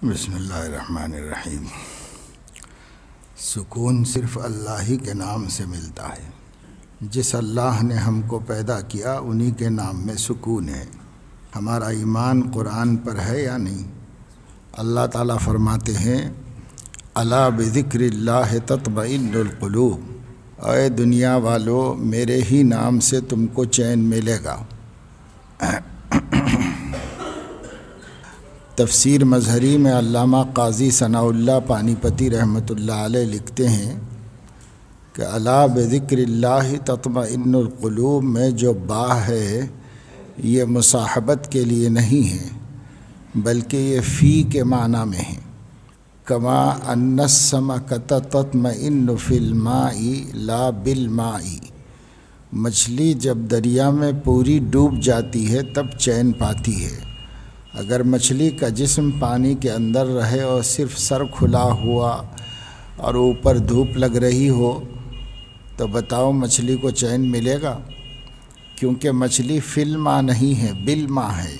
بسم اللہ الرحمن الرحیم۔ سکون صرف اللہ ہی کے نام سے ملتا ہے۔ جس اللہ نے ہم کو پیدا کیا انہی کے نام میں سکون ہے۔ ہمارا ایمان قرآن پر ہے یا نہیں؟ اللہ تعالیٰ فرماتے ہیں الا بذکر اللہ تطمئن القلوب، اے دنیا والو میرے ہی نام سے تم کو چین ملے گا۔ تفسیر مظہری میں علامہ قاضی ثناء اللہ پانی پتی رحمۃ اللہ علیہ لکھتے ہیں کہ الا بذکر اللہ تطمئن القلوب میں جو با ہے یہ مصاحبت کے لیے نہیں ہے بلکہ یہ فی کے معنی میں ہے۔ کما ان السمکۃ تطمئن فی الماء لا بالماء، مچھلی جب دریا میں پوری ڈوب جاتی ہے تب چین پاتی ہے۔ اگر مچھلی کا جسم پانی کے اندر رہے اور صرف سر کھلا ہوا اور اوپر دھوپ لگ رہی ہو تو بتاؤ مچھلی کو چین ملے گا؟ کیونکہ مچھلی فی الماء نہیں ہے، بالماء ہے،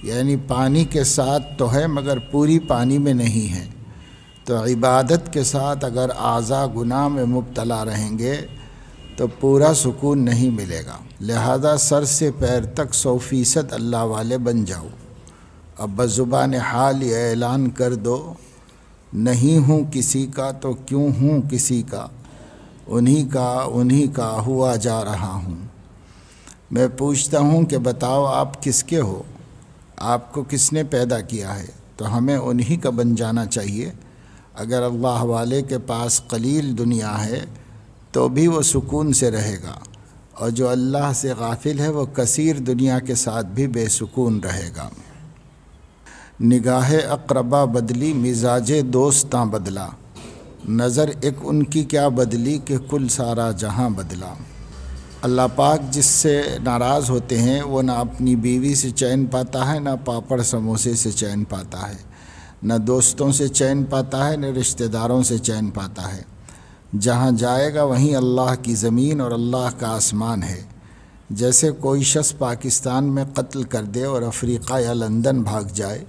یعنی پانی کے ساتھ تو ہے مگر پوری پانی میں نہیں ہے۔ تو عبادت کے ساتھ اگر اعضاء گناہ میں مبتلا رہیں گے تو پورا سکون نہیں ملے گا۔ لہذا سر سے پیر تک 100% اللہ والے بن جاؤ۔ اب بزبان حال یہ اعلان کر دو نہیں ہوں کسی کا تو کیوں ہوں کسی کا، انہی کا ہوا جا رہا ہوں۔ میں پوچھتا ہوں کہ بتاؤ آپ کس کے ہو؟ آپ کو کس نے پیدا کیا ہے؟ تو ہمیں انہی کا بن جانا چاہیے۔ اگر اللہ والے کے پاس قلیل دنیا ہے تو بھی وہ سکون سے رہے گا، اور جو اللہ سے غافل ہے وہ کثیر دنیا کے ساتھ بھی بے سکون رہے گا۔ نگاہ اقربا بدلی مزاج دوستاں بدلا، نظر ایک ان کی کیا بدلی کہ کل سارا جہاں بدلا۔ اللہ پاک جس سے ناراض ہوتے ہیں وہ نہ اپنی بیوی سے چین پاتا ہے، نہ پاپڑ سموسے سے چین پاتا ہے، نہ دوستوں سے چین پاتا ہے، نہ رشتہ داروں سے چین پاتا ہے۔ جہاں جائے گا وہیں اللہ کی زمین اور اللہ کا آسمان ہے۔ جیسے کوئی شخص پاکستان میں قتل کر دے اور افریقہ یا لندن بھاگ جائے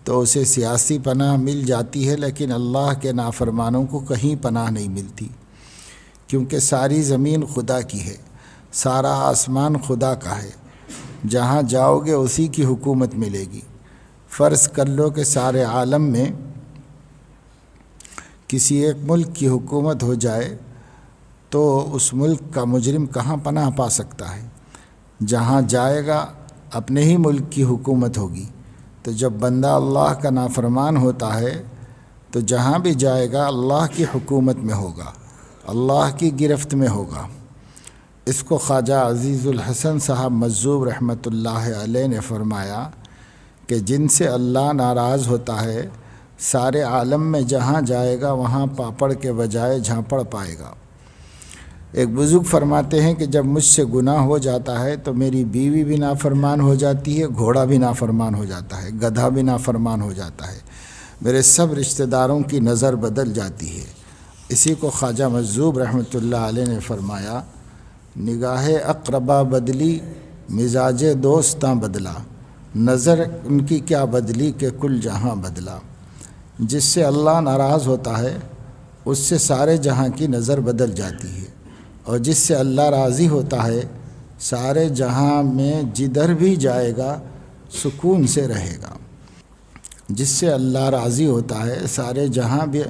تو اسے سیاسی پناہ مل جاتی ہے، لیکن اللہ کے نافرمانوں کو کہیں پناہ نہیں ملتی، کیونکہ ساری زمین خدا کی ہے، سارا آسمان خدا کا ہے۔ جہاں جاؤ گے اسی کی حکومت ملے گی۔ فرض کر لو کہ سارے عالم میں کسی ایک ملک کی حکومت ہو جائے تو اس ملک کا مجرم کہاں پناہ پا سکتا ہے؟ جہاں جائے گا اپنے ہی ملک کی حکومت ہوگی۔ تو جب بندہ اللہ کا نافرمان ہوتا ہے تو جہاں بھی جائے گا اللہ کی حکومت میں ہوگا، اللہ کی گرفت میں ہوگا۔ اس کو خواجہ عزیز الحسن صاحب مجذوب رحمۃ اللہ علیہ نے فرمایا کہ جن سے اللہ ناراض ہوتا ہے سارے عالم میں جہاں جائے گا وہاں پاپڑ کے بجائے جھاپڑ پائے گا۔ ایک بزرگ فرماتے ہیں کہ جب مجھ سے گناہ ہو جاتا ہے تو میری بیوی بھی نافرمان ہو جاتی ہے، گھوڑا بھی نافرمان ہو جاتا ہے، گدھا بھی نافرمان ہو جاتا ہے، میرے سب رشتہ داروں کی نظر بدل جاتی ہے۔ اسی کو خواجہ مجذوب رحمۃ اللہ علیہ نے فرمایا نگاہ اقربا بدلی مزاج دوستاں بدلا، نظر ان کی کیا بدلی کہ کل جہاں بدلا۔ جس سے اللہ ناراض ہوتا ہے اس سے سارے جہاں کی نظر بدل جاتی ہے، اور جس سے اللہ راضی ہوتا ہے سارے جہاں میں جدھر بھی جائے گا سکون سے رہے گا۔ جس سے اللہ راضی ہوتا ہے سارے جہاں بھی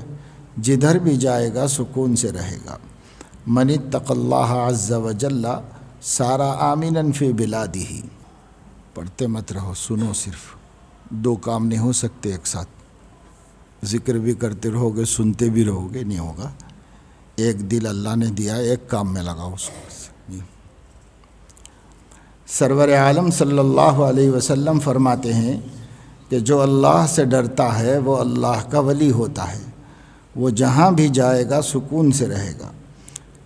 جدھر بھی جائے گا سکون سے رہے گا۔ من اتق اللہ عز وجل سارا آمنا فی بلادہ، پڑھتے مت رہو، سنو، صرف دو کام نہیں ہو سکتے ایک ساتھ، ذکر بھی کرتے رہو گے سنتے بھی رہو گے نہیں ہوگا۔ ایک دل اللہ نے دیا، ایک کام میں لگاؤ اس کو۔ سرور عالم صلی اللہ علیہ وسلم فرماتے ہیں کہ جو اللہ سے ڈرتا ہے وہ اللہ کا ولی ہوتا ہے، وہ جہاں بھی جائے گا سکون سے رہے گا۔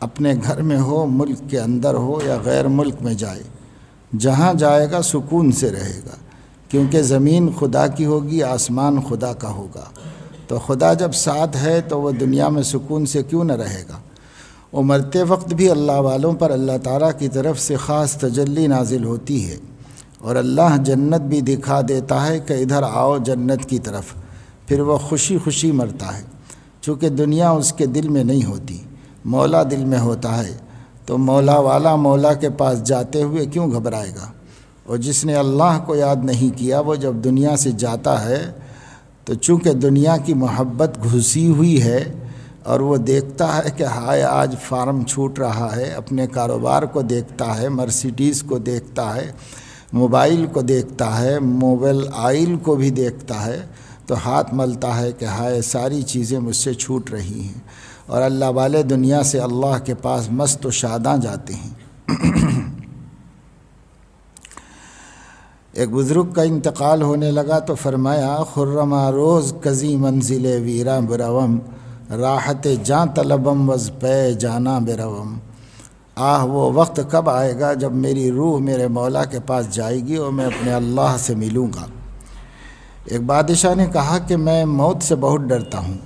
اپنے گھر میں ہو، ملک کے اندر ہو یا غیر ملک میں جائے، جہاں جائے گا سکون سے رہے گا، کیونکہ زمین خدا کی ہوگی، آسمان خدا کا ہوگا۔ تو خدا جب ساتھ ہے تو وہ دنیا میں سکون سے کیوں نہ رہے گا؟ وہ مرتے وقت بھی اللہ والوں پر اللہ تعالیٰ کی طرف سے خاص تجلی نازل ہوتی ہے، اور اللہ جنت بھی دکھا دیتا ہے کہ ادھر آؤ جنت کی طرف، پھر وہ خوشی خوشی مرتا ہے۔ چونکہ دنیا اس کے دل میں نہیں ہوتی، مولا دل میں ہوتا ہے، تو مولا والا مولا کے پاس جاتے ہوئے کیوں گھبرائے گا؟ اور جس نے اللہ کو یاد نہیں کیا وہ جب دنیا سے جاتا ہے تو چونکہ دنیا کی محبت گھسی ہوئی ہے اور وہ دیکھتا ہے کہ ہائے آج فارم چھوٹ رہا ہے، اپنے کاروبار کو دیکھتا ہے، مرسیڈیز کو دیکھتا ہے، موبائل کو دیکھتا ہے، موبائل آئل کو بھی دیکھتا ہے، تو ہاتھ ملتا ہے کہ ہائے ساری چیزیں مجھ سے چھوٹ رہی ہیں۔ اور اللہ والے دنیا سے اللہ کے پاس مست و شاداں جاتے ہیں۔ ایک بزرگ کا انتقال ہونے لگا تو فرمایا، خرما روز کزی منزل ویراں بروم، راحت جاں طلبم وز پے جانا بروم۔ وہ وقت کب آئے گا جب میری روح میرے مولا کے پاس جائے گی اور میں اپنے اللہ سے ملوں گا۔ ایک بادشاہ نے کہا کہ میں موت سے بہت ڈرتا ہوں۔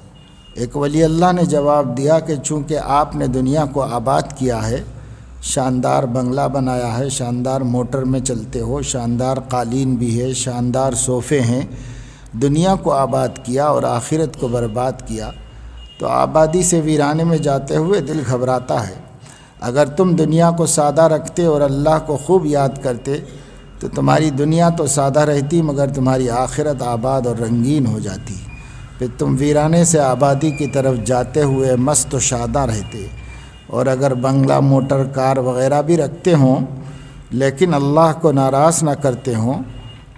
ایک ولی اللہ نے جواب دیا کہ چونکہ آپ نے دنیا کو آباد کیا ہے، شاندار بنگلہ بنایا ہے، شاندار موٹر میں چلتے ہو، شاندار قالین بھی ہے، شاندار صوفے ہیں، دنیا کو آباد کیا اور آخرت کو برباد کیا، تو آبادی سے ویرانے میں جاتے ہوئے دل گھبراتا ہے۔ اگر تم دنیا کو سادہ رکھتے اور اللہ کو خوب یاد کرتے تو تمہاری دنیا تو سادہ رہتی مگر تمہاری آخرت آباد اور رنگین ہو جاتی، پھر تم ویرانے سے آبادی کی طرف جاتے ہوئے مست و شاداں رہتے۔ اور اگر بنگلہ موٹر کار وغیرہ بھی رکھتے ہوں لیکن اللہ کو ناراض نہ کرتے ہوں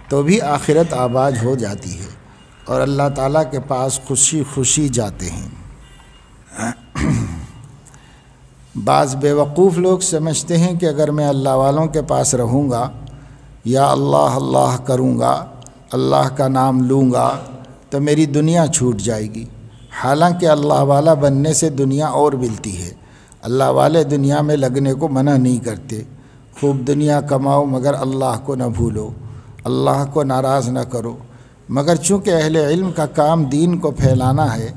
تو بھی آخرت آباد ہو جاتی ہے اور اللہ تعالیٰ کے پاس خوشی خوشی جاتے ہیں۔ بعض بیوقوف لوگ سمجھتے ہیں کہ اگر میں اللہ والوں کے پاس رہوں گا یا اللہ اللہ کروں گا، اللہ کا نام لوں گا تو میری دنیا چھوٹ جائے گی۔ حالانکہ اللہ والا بننے سے دنیا اور ملتی ہے۔ اللہ والے دنیا میں لگنے کو منع نہیں کرتے۔ خوب دنیا کماؤ مگر اللہ کو نہ بھولو، اللہ کو ناراض نہ کرو، مگر چونکہ اہل علم کا کام دین کو پھیلانا ہے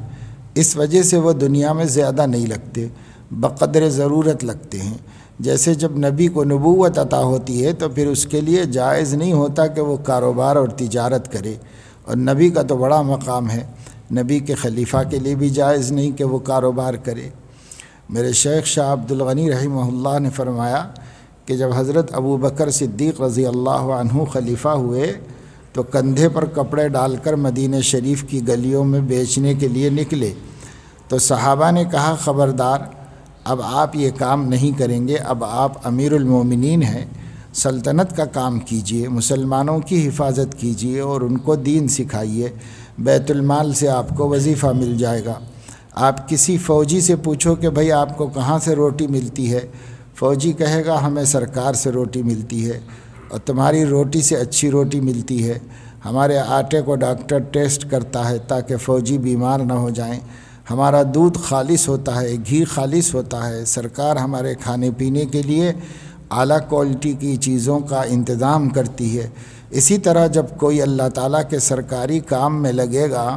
اس وجہ سے وہ دنیا میں زیادہ نہیں لگتے، بقدر ضرورت لگتے ہیں۔ جیسے جب نبی کو نبوت عطا ہوتی ہے تو پھر اس کے لیے جائز نہیں ہوتا کہ وہ کاروبار اور تجارت کرے، اور نبی کا تو بڑا مقام ہے، نبی کے خلیفہ کے لیے بھی جائز نہیں کہ وہ کاروبار کرے۔ میرے شیخ شاہ عبد الغنی رحمہ اللہ نے فرمایا کہ جب حضرت ابو بکر صدیق رضی اللہ عنہ خلیفہ ہوئے تو کندھے پر کپڑے ڈال کر مدینہ شریف کی گلیوں میں بیچنے کے لیے نکلے، تو صحابہ نے کہا خبردار، اب آپ یہ کام نہیں کریں گے، اب آپ امیر المومنین ہیں، سلطنت کا کام کیجئے، مسلمانوں کی حفاظت کیجئے اور ان کو دین سکھائیے، بیت المال سے آپ کو وظیفہ مل جائے گا۔ آپ کسی فوجی سے پوچھو کہ بھئی آپ کو کہاں سے روٹی ملتی ہے، فوجی کہے گا ہمیں سرکار سے روٹی ملتی ہے، اور تمہاری روٹی سے اچھی روٹی ملتی ہے، ہمارے آٹے کو ڈاکٹر ٹیسٹ کرتا ہے تاکہ فوجی بیمار نہ ہو جائیں، ہمارا دودھ خالص ہوتا ہے، گھی خالص ہوتا ہے، سرکار ہمارے کھانے پینے کے لیے اعلیٰ کوالٹی کی چیزوں کا انتظام کرتی ہے۔ اسی طرح جب کوئی اللہ تعالیٰ کے سرکاری کام میں لگے گا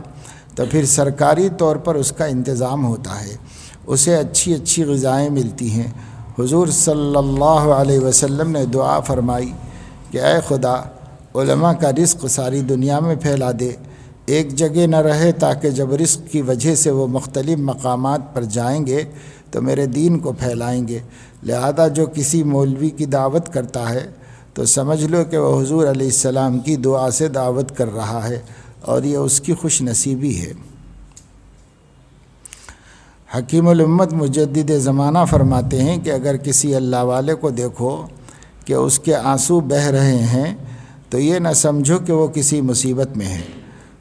تو پھر سرکاری طور پر اس کا انتظام ہوتا ہے، اسے اچھی اچھی غذائیں ملتی ہیں۔ حضور صلی اللہ علیہ وسلم نے دعا فرمائی کہ اے خدا، علماء کا رزق ساری دنیا میں پھیلا دے، ایک جگہ نہ رہے، تاکہ جب رزق کی وجہ سے وہ مختلف مقامات پر جائیں گے تو میرے دین کو پھیلائیں گے۔ لہذا جو کسی مولوی کی دعوت کرتا ہے تو سمجھ لو کہ وہ حضور علیہ السلام کی دعا سے دعوت کر رہا ہے اور یہ اس کی خوش نصیبی ہے۔ حکیم الامت مجدد زمانہ فرماتے ہیں کہ اگر کسی اللہ والے کو دیکھو کہ اس کے آنسو بہہ رہے ہیں تو یہ نہ سمجھو کہ وہ کسی مصیبت میں ہے،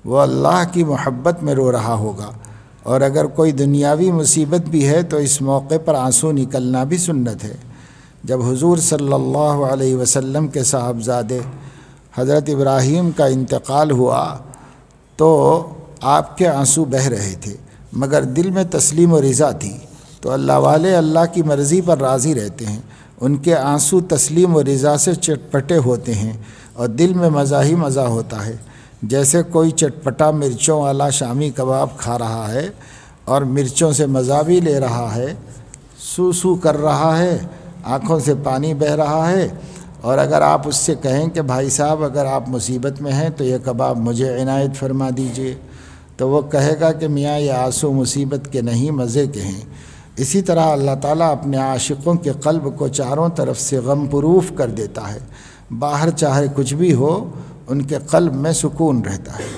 وہ اللہ کی محبت میں رو رہا ہوگا، اور اگر کوئی دنیاوی مصیبت بھی ہے تو اس موقع پر آنسو نکلنا بھی سنت ہے۔ جب حضور صلی اللہ علیہ وسلم کے صاحبزادے حضرت ابراہیم کا انتقال ہوا تو آپ کے آنسو بہہ رہے تھے مگر دل میں تسلیم و رضا تھی، تو اللہ والے اللہ کی مرضی پر راضی رہتے ہیں، ان کے آنسو تسلیم و رضا سے چٹپٹے ہوتے ہیں اور دل میں مزہ ہی مزہ ہوتا ہے۔ جیسے کوئی چٹپٹا مرچوں والا شامی کباب کھا رہا ہے اور مرچوں سے مزہ بھی لے رہا ہے، سو سو کر رہا ہے، آنکھوں سے پانی بہہ رہا ہے، اور اگر آپ اس سے کہیں کہ بھائی صاحب اگر آپ مصیبت میں ہیں تو یہ کباب مجھے عنایت فرما دیجئے تو وہ کہے گا کہ میاں یہ آنسو مصیبت کے نہیں مزے کے ہیں۔ اسی طرح اللہ تعالیٰ اپنے عاشقوں کے قلب کو چاروں طرف سے غم پروف کر دیتا ہے، باہر چاہے کچھ بھی ہو ان کے قلب میں سکون رہتا ہے۔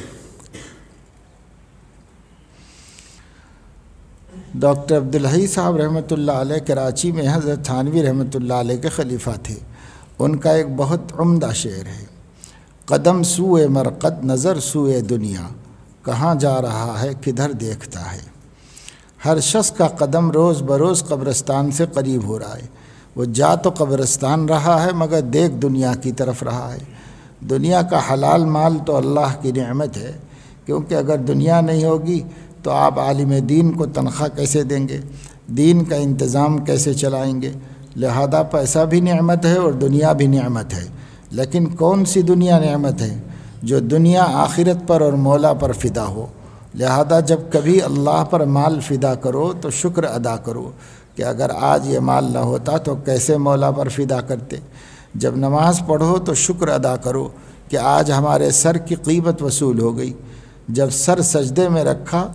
ڈاکٹر عبدالحی صاحب رحمۃ اللہ علیہ کراچی میں حضرت تھانوی رحمۃ اللہ علیہ کے خلیفہ تھے۔ ان کا ایک بہت عمدہ شعر ہے: قدم سوئے مرقد نظر سوئے دنیا، کہاں جا رہا ہے کدھر دیکھتا ہے۔ ہر شخص کا قدم روز بروز قبرستان سے قریب ہو رہا ہے۔ وہ جا تو قبرستان رہا ہے مگر دیکھ دنیا کی طرف رہا ہے۔ دنیا کا حلال مال تو اللہ کی نعمت ہے، کیونکہ اگر دنیا نہیں ہوگی تو آپ عالم دین کو تنخواہ کیسے دیں گے، دین کا انتظام کیسے چلائیں گے؟ لہذا پیسہ بھی نعمت ہے اور دنیا بھی نعمت ہے، لیکن کون سی دنیا نعمت ہے؟ جو دنیا آخرت پر اور مولا پر فدا ہو۔ لہذا جب کبھی اللہ پر مال فدا کرو تو شکر ادا کرو کہ اگر آج یہ مال نہ ہوتا تو کیسے مولا پر فدا کرتے۔ جب نماز پڑھو تو شکر ادا کرو کہ آج ہمارے سر کی قیمت وصول ہو گئی۔ جب سر سجدے میں رکھا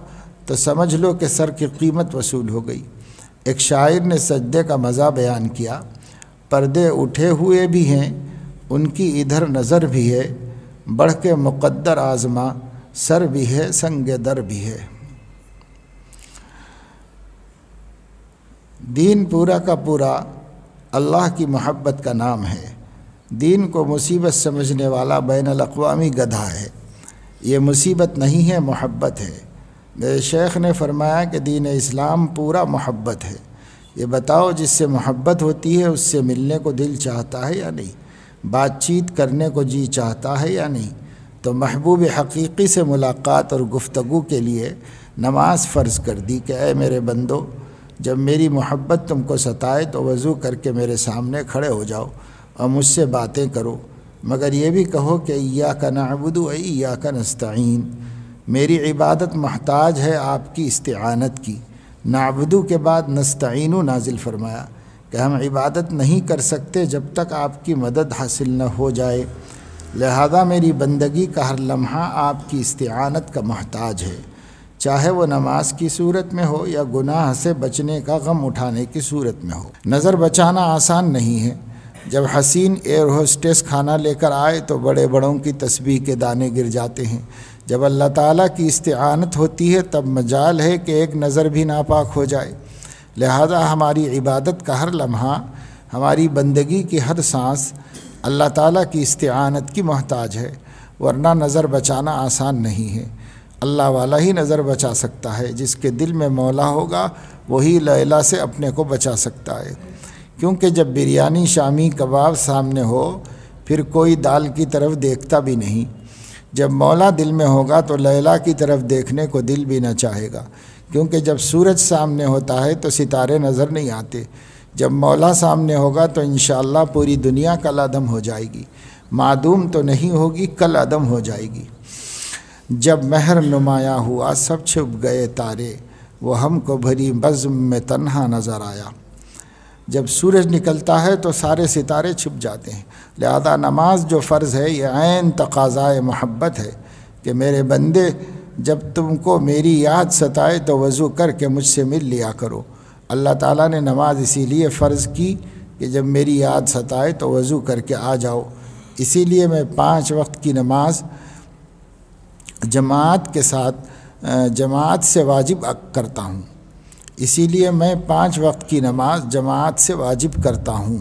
تو سمجھ لو کہ سر کی قیمت وصول ہو گئی۔ ایک شاعر نے سجدے کا مزہ بیان کیا: پردے اٹھے ہوئے بھی ہیں ان کی ادھر نظر بھی ہے، بڑھ کے مقدر آزما سر بھی ہے سنگ در بھی ہے۔ دین پورا کا پورا اللہ کی محبت کا نام ہے۔ دین کو مصیبت سمجھنے والا بین الاقوامی گدھا ہے۔ یہ مصیبت نہیں ہے، محبت ہے۔ میرے شیخ نے فرمایا کہ دین اسلام پورا محبت ہے۔ یہ بتاؤ جس سے محبت ہوتی ہے اس سے ملنے کو دل چاہتا ہے یا نہیں، بات چیت کرنے کو جی چاہتا ہے یا نہیں؟ تو محبوب حقیقی سے ملاقات اور گفتگو کے لیے نماز فرض کر دی کہ اے میرے بندو، جب میری محبت تم کو ستائے تو وضو کر کے میرے سامنے کھڑے ہو جاؤ اور مجھ سے باتیں کرو، مگر یہ بھی کہو کہ ایاک نعبد و ایاک نستعین، میری عبادت محتاج ہے آپ کی استعانت کی۔ نعبدو کے بعد نستعینو نازل فرمایا کہ ہم عبادت نہیں کر سکتے جب تک آپ کی مدد حاصل نہ ہو جائے، لہذا میری بندگی کا ہر لمحہ آپ کی استعانت کا محتاج ہے، چاہے وہ نماز کی صورت میں ہو یا گناہ سے بچنے کا غم اٹھانے کی صورت میں ہو۔ نظر بچانا آسان نہیں ہے۔ جب حسین ایئر ہوسٹس کھانا لے کر آئے تو بڑے بڑوں کی تسبیح کے دانے گر جاتے ہیں۔ جب اللہ تعالیٰ کی استعانت ہوتی ہے تب مجال ہے کہ ایک نظر بھی ناپاک ہو جائے۔ لہذا ہماری عبادت کا ہر لمحہ، ہماری بندگی کی ہر سانس اللہ تعالیٰ کی استعانت کی محتاج ہے، ورنہ نظر بچانا آسان نہیں ہے۔ اللہ والا ہی نظر بچا سکتا ہے، جس کے دل میں مولا ہوگا وہی لیلا سے اپنے کو بچا سکتا ہے، کیونکہ جب بریانی شامی کباب سامنے ہو پھر کوئی دال کی طرف دیکھتا بھی نہیں۔ جب مولا دل میں ہوگا تو لیلا کی طرف دیکھنے کو دل بھی نہ چاہے گا، کیونکہ جب سورج سامنے ہوتا ہے تو ستارے نظر نہیں آتے۔ جب مولا سامنے ہوگا تو انشاءاللہ پوری دنیا کل عدم ہو جائے گی، معدوم تو نہیں ہوگی، کل عدم ہو جائے گی۔ جب مہر نمایاں ہوا سب چھپ گئے تارے، وہ ہم کو بھری بزم میں تنہا نظر آیا۔ جب سورج نکلتا ہے تو سارے ستارے چھپ جاتے ہیں۔ لہذا نماز جو فرض ہے یہ عین تقاضائے محبت ہے کہ میرے بندے جب تم کو میری یاد ستائے تو وضو کر کے مجھ سے مل لیا کرو۔ اللہ تعالیٰ نے نماز اسی لیے فرض کی کہ جب میری یاد ستائے تو وضو کر کے آ جاؤ۔ اسی لیے میں 5 وقت کی نماز جماعت کے ساتھ جماعت سے واجب کرتا ہوں۔ اسی لیے میں 5 وقت کی نماز جماعت سے واجب کرتا ہوں۔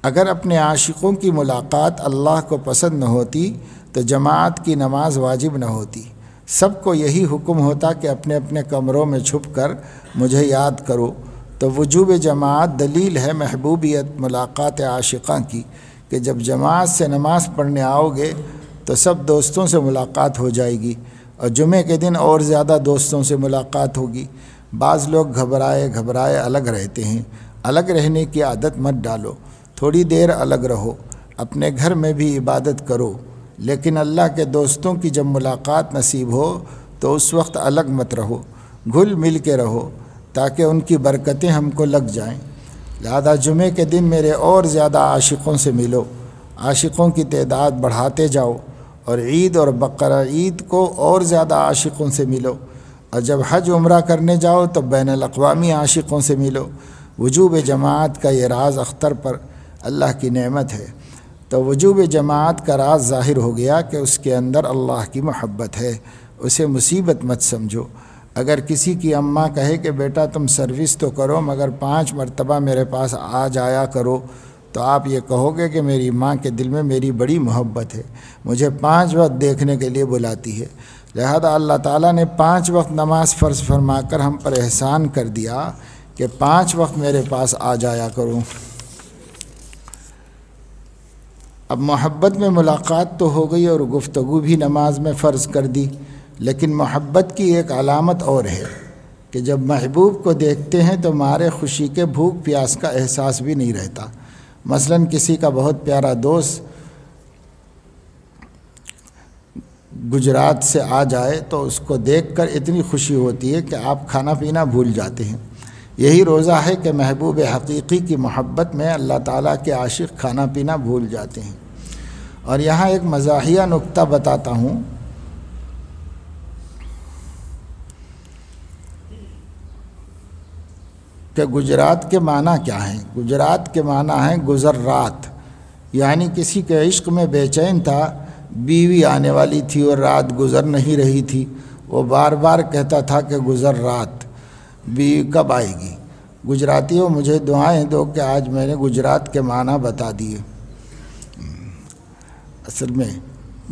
اگر اپنے عاشقوں کی ملاقات اللہ کو پسند نہ ہوتی تو جماعت کی نماز واجب نہ ہوتی۔ سب کو یہی حکم ہوتا کہ اپنے اپنے کمروں میں چھپ کر مجھے یاد کرو، تو وجوب جماعت دلیل ہے محبوبیت ملاقات عاشقاں کی کہ جب جماعت سے نماز پڑھنے آؤ گے تو سب دوستوں سے ملاقات ہو جائے گی، اور جمعے کے دن اور زیادہ دوستوں سے ملاقات ہوگی۔ بعض لوگ گھبرائے الگ رہتے ہیں۔ الگ رہنے کی عادت مت ڈالو، تھوڑی دیر الگ رہو، اپنے گھر میں بھی عبادت کرو، لیکن اللہ کے دوستوں کی جب ملاقات نصیب ہو تو اس وقت الگ مت رہو، گھل مل کے رہو تاکہ ان کی برکتیں ہم کو لگ جائیں۔ لہذا جمعے کے دن میرے اور زیادہ عاشقوں سے ملو، عاشقوں کی تعداد بڑھاتے جاؤ اور عید اور بقرہ عید کو اور زیادہ عاشقوں سے ملو، اور جب حج عمرہ کرنے جاؤ تو بین الاقوامی عاشقوں سے ملو۔ وجوب جماعت کا یہ راز اختر پر اللہ کی نعمت ہے، تو وجوب جماعت کا راز ظاہر ہو گیا کہ اس کے اندر اللہ کی محبت ہے، اسے مصیبت مت سمجھو۔ اگر کسی کی اماں کہے کہ بیٹا تم سروس تو کرو مگر 5 مرتبہ میرے پاس آ جایا کرو، تو آپ یہ کہو گے کہ میری ماں کے دل میں میری بڑی محبت ہے، مجھے 5 وقت دیکھنے کے لیے بلاتی ہے۔ لہذا اللہ تعالیٰ نے 5 وقت نماز فرض فرما کر ہم پر احسان کر دیا کہ 5 وقت میرے پاس آ جایا کروں۔ اب محبت میں ملاقات تو ہو گئی اور گفتگو بھی نماز میں فرض کر دی، لیکن محبت کی ایک علامت اور ہے کہ جب محبوب کو دیکھتے ہیں تو مارے خوشی کے بھوک پیاس کا احساس بھی نہیں رہتا۔ مثلا کسی کا بہت پیارا دوست گجرات سے آ جائے تو اس کو دیکھ کر اتنی خوشی ہوتی ہے کہ آپ کھانا پینا بھول جاتے ہیں۔ یہی روزہ ہے کہ محبوب حقیقی کی محبت میں اللہ تعالیٰ کے عاشق کھانا پینا بھول جاتے ہیں۔ اور یہاں ایک مزاحیہ نکتہ بتاتا ہوں کہ گجرات کے معنی کیا ہیں۔ گجرات کے معنی ہیں گزر رات، یعنی کسی کے عشق میں بے چین تھا، بیوی آنے والی تھی اور رات گزر نہیں رہی تھی، وہ بار بار کہتا تھا کہ گزر رات، بیوی کب آئے گی۔ گجراتیوں مجھے دعائیں دو کہ آج میں نے گجرات کے معنی بتا دیے۔ اصل میں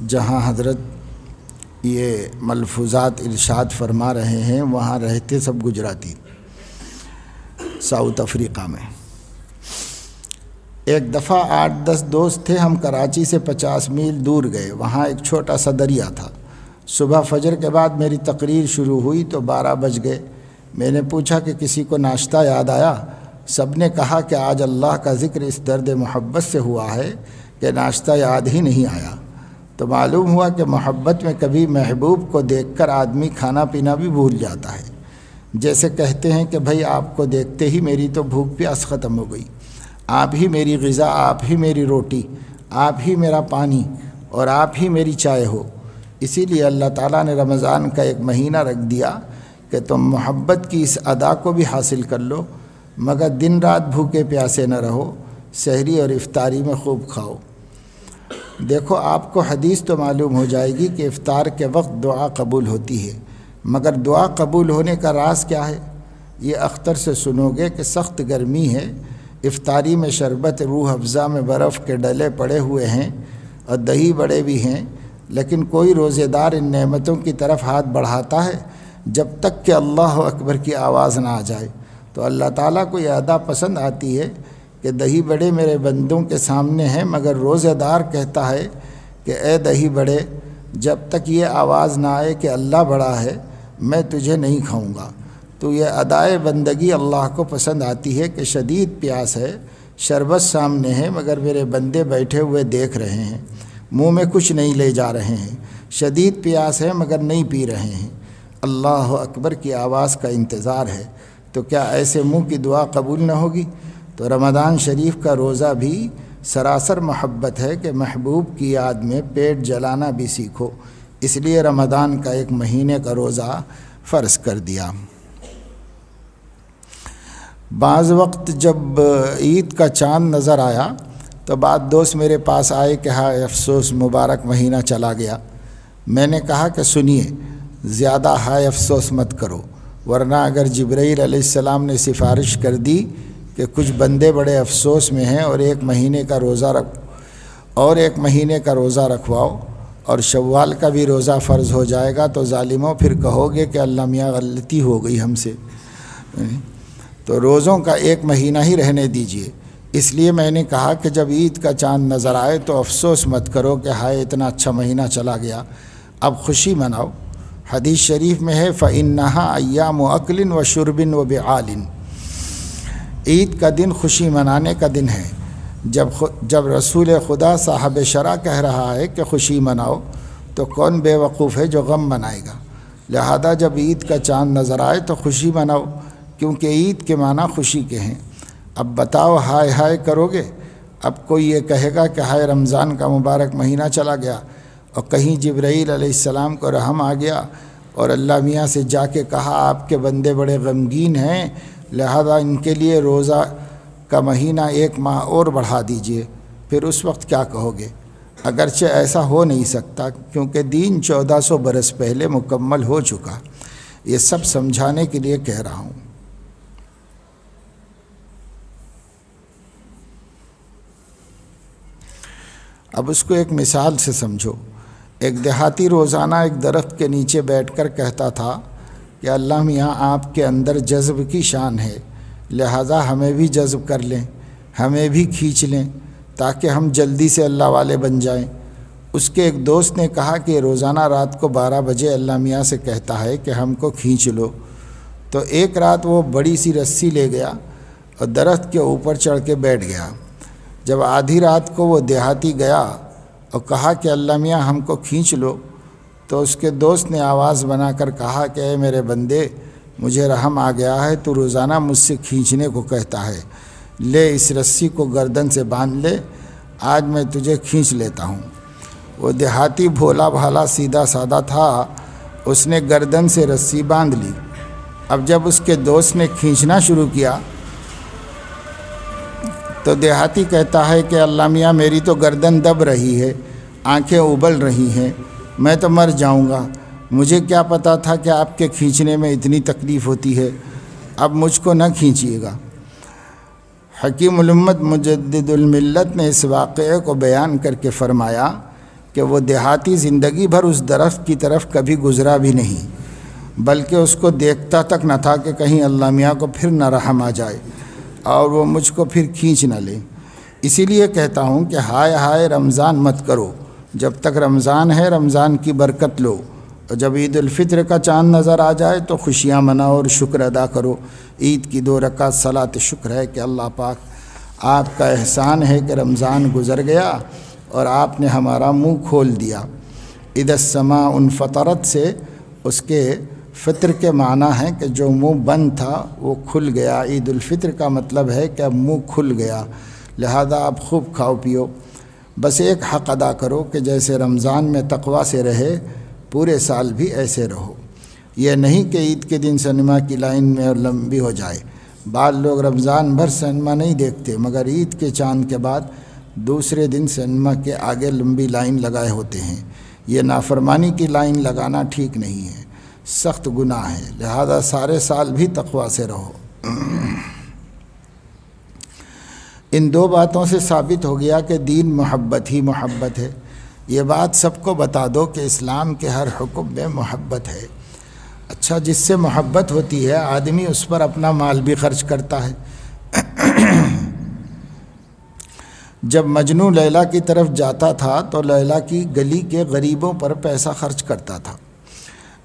جہاں حضرت یہ ملفوظات ارشاد فرما رہے ہیں وہاں رہتے سب گجراتی، ساؤتھ افریقہ میں۔ ایک دفعہ 8-10 دوست تھے، ہم کراچی سے 50 میل دور گئے، وہاں ایک چھوٹا سا دریا تھا۔ صبح فجر کے بعد میری تقریر شروع ہوئی تو 12 بج گئے۔ میں نے پوچھا کہ کسی کو ناشتہ یاد آیا؟ سب نے کہا کہ آج اللہ کا ذکر اس درد محبت سے ہوا ہے کہ ناشتہ یاد ہی نہیں آیا۔ تو معلوم ہوا کہ محبت میں کبھی محبوب کو دیکھ کر آدمی کھانا پینا بھی بھول جاتا ہے۔ جیسے کہتے ہیں کہ بھائی آپ کو دیکھتے ہی میری تو بھوک پیاس ختم ہو گئی، آپ ہی میری غذا، آپ ہی میری روٹی، آپ ہی میرا پانی اور آپ ہی میری چائے ہو۔ اسی لیے اللہ تعالیٰ نے رمضان کا ایک مہینہ رکھ دیا کہ تم محبت کی اس ادا کو بھی حاصل کر لو، مگر دن رات بھوکے پیاسے نہ رہو، سحری اور افطاری میں خوب کھاؤ۔ دیکھو آپ کو حدیث تو معلوم ہو جائے گی کہ افطار کے وقت دعا قبول ہوتی ہے، مگر دعا قبول ہونے کا راز کیا ہے؟ یہ اختر سے سنو گے کہ سخت گرمی ہے، افطاری میں شربت روح افزا میں برف کے ڈلے پڑے ہوئے ہیں اور دہی بڑے بھی ہیں، لیکن کوئی روزے دار ان نعمتوں کی طرف ہاتھ بڑھاتا ہے جب تک کہ اللہ اکبر کی آواز نہ آ جائے۔ تو اللہ تعالیٰ کو یہ ادا پسند آتی ہے کہ دہی بڑے میرے بندوں کے سامنے ہیں، مگر روزے دار کہتا ہے کہ اے دہی بڑے، جب تک یہ آواز نہ آئے کہ اللہ بڑا ہے میں تجھے نہیں کھاؤں گا۔ تو یہ ادائے بندگی اللہ کو پسند آتی ہے کہ شدید پیاس ہے، شربت سامنے ہے مگر میرے بندے بیٹھے ہوئے دیکھ رہے ہیں، منہ میں کچھ نہیں لے جا رہے ہیں، شدید پیاس ہے مگر نہیں پی رہے ہیں، اللہ اکبر کی آواز کا انتظار ہے، تو کیا ایسے منہ کی دعا قبول نہ ہوگی؟ تو رمضان شریف کا روزہ بھی سراسر محبت ہے کہ محبوب کی یاد میں پیٹ جلانا بھی سیکھو، اس لیے رمضان کا ایک مہینے کا روزہ فرض کر دیا۔ بعض وقت جب عید کا چاند نظر آیا تو بعض دوست میرے پاس آئے کہ ہائے افسوس مبارک مہینہ چلا گیا۔ میں نے کہا کہ سنیے، زیادہ ہائے افسوس مت کرو، ورنہ اگر جبرائیل علیہ السلام نے سفارش کر دی کہ کچھ بندے بڑے افسوس میں ہیں اور ایک مہینے کا روزہ رکھواؤ اور شوال کا بھی روزہ فرض ہو جائے گا تو ظالموں پھر کہو گے کہ اللہ میاں غلطی ہو گئی ہم سے، تو روزوں کا ایک مہینہ ہی رہنے دیجئے۔ اس لیے میں نے کہا کہ جب عید کا چاند نظر آئے تو افسوس مت کرو کہ ہائے اتنا اچھا مہینہ چلا گیا، اب خوشی مناؤ۔ حدیث شریف میں ہے فَإِنَّهَا أَيَّامُ أَكْلٍ وَشُرْبٍ وَبِعَالٍ، عید کا دن خوشی منانے کا دن ہے۔ جب رسول خدا صاحب شرع کہہ رہا ہے کہ خوشی مناؤ تو کون بے وقوف ہے جو غم منائے گا؟ لہذا جب عید کا چاند نظر آئے تو خوشی مناؤ، کیونکہ عید کے معنی خوشی کے ہیں۔ اب بتاؤ ہائے ہائے کرو گے؟ اب کوئی یہ کہے گا کہ ہائے رمضان کا مبارک مہینہ چلا گیا اور کہیں جبرائیل علیہ السلام کو رحم آ گیا اور اللہ میاں سے جا کے کہا آپ کے بندے بڑے غمگین ہیں، لہذا ان کے لیے روزہ کا مہینہ 1 ماہ اور بڑھا دیجئے، پھر اس وقت کیا کہو گے؟ اگرچہ ایسا ہو نہیں سکتا کیونکہ دین 1400 برس پہلے مکمل ہو چکا، یہ سب سمجھانے کے لیے کہہ رہا ہوں۔ اب اس کو ایک مثال سے سمجھو۔ ایک دیہاتی روزانہ ایک درخت کے نیچے بیٹھ کر کہتا تھا کہ اللہ میاں آپ کے اندر جذب کی شان ہے، لہٰذا ہمیں بھی جذب کر لیں، ہمیں بھی کھینچ لیں تاکہ ہم جلدی سے اللہ والے بن جائیں۔ اس کے ایک دوست نے کہا کہ روزانہ رات کو 12 بجے اللہ میاں سے کہتا ہے کہ ہم کو کھینچ لو، تو ایک رات وہ بڑی سی رسی لے گیا اور درخت کے اوپر چڑھ کے بیٹھ گیا۔ جب آدھی رات کو وہ دیہاتی گیا اور کہا کہ اللہ میاں ہم کو کھینچ لو، تو اس کے دوست نے آواز بنا کر کہا کہ اے میرے بندے، مجھے رحم آ گیا ہے، تو روزانہ مجھ سے کھینچنے کو کہتا ہے، لے اس رسی کو گردن سے باندھ لے، آج میں تجھے کھینچ لیتا ہوں۔ وہ دیہاتی بھولا بھالا سیدھا سادہ تھا، اس نے گردن سے رسی باندھ لی۔ اب جب اس کے دوست نے کھینچنا شروع کیا تو دیہاتی کہتا ہے کہ اللہ میاں میری تو گردن دب رہی ہے، آنکھیں ابل رہی ہیں، میں تو مر جاؤں گا، مجھے کیا پتا تھا کہ آپ کے کھینچنے میں اتنی تکلیف ہوتی ہے، اب مجھ کو نہ کھینچیے گا۔ حکیم الامت مجدد الملت نے اس واقعے کو بیان کر کے فرمایا کہ وہ دیہاتی زندگی بھر اس درخت کی طرف کبھی گزرا بھی نہیں، بلکہ اس کو دیکھتا تک نہ تھا کہ کہیں اللہ میاں کو پھر نہ رحم آ جائے اور وہ مجھ کو پھر کھینچ نہ لے۔ اسی لیے کہتا ہوں کہ ہائے ہائے رمضان مت کرو، جب تک رمضان ہے رمضان کی برکت لو، اور جب عید الفطر کا چاند نظر آ جائے تو خوشیاں مناؤ اور شکر ادا کرو۔ عید کی 2 رکعت صلاۃ شکر ہے کہ اللہ پاک آپ کا احسان ہے کہ رمضان گزر گیا اور آپ نے ہمارا منہ کھول دیا۔ اذا السماء انفطرت سے اس کے فطر کے معنی ہے کہ جو منہ بند تھا وہ کھل گیا۔ عید الفطر کا مطلب ہے کہ اب منہ کھل گیا، لہذا اب خوب کھاؤ پیو۔ بس ایک حق ادا کرو کہ جیسے رمضان میں تقویٰ سے رہے پورے سال بھی ایسے رہو۔ یہ نہیں کہ عید کے دن سنیما کی لائن میں لمبی ہو جائے۔ بعض لوگ رمضان بھر سنیما نہیں دیکھتے مگر عید کے چاند کے بعد دوسرے دن سنیما کے آگے لمبی لائن لگائے ہوتے ہیں۔ یہ نافرمانی کی لائن لگانا ٹھیک نہیں ہے، سخت گناہ ہے، لہذا سارے سال بھی تقویٰ سے رہو۔ ان 2 باتوں سے ثابت ہو گیا کہ دین محبت ہی محبت ہے۔ یہ بات سب کو بتا دو کہ اسلام کے ہر حکم میں محبت ہے۔ اچھا، جس سے محبت ہوتی ہے آدمی اس پر اپنا مال بھی خرچ کرتا ہے۔ جب مجنو لیلا کی طرف جاتا تھا تو لیلا کی گلی کے غریبوں پر پیسہ خرچ کرتا تھا۔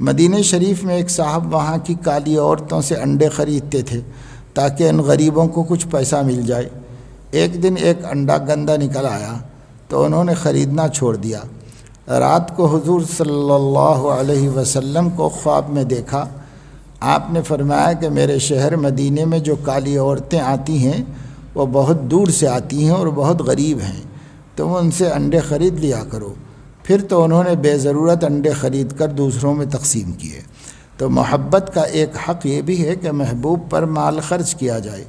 مدینہ شریف میں ایک صاحب وہاں کی کالی عورتوں سے انڈے خریدتے تھے تاکہ ان غریبوں کو کچھ پیسہ مل جائے۔ ایک دن ایک انڈا گندا نکل آیا تو انہوں نے خریدنا چھوڑ دیا۔ رات کو حضور صلی اللہ علیہ وسلم کو خواب میں دیکھا۔ آپ نے فرمایا کہ میرے شہر مدینے میں جو کالی عورتیں آتی ہیں وہ بہت دور سے آتی ہیں اور بہت غریب ہیں، تم ان سے انڈے خرید لیا کرو۔ پھر تو انہوں نے بے ضرورت انڈے خرید کر دوسروں میں تقسیم کیے۔ تو محبت کا ایک حق یہ بھی ہے کہ محبوب پر مال خرچ کیا جائے،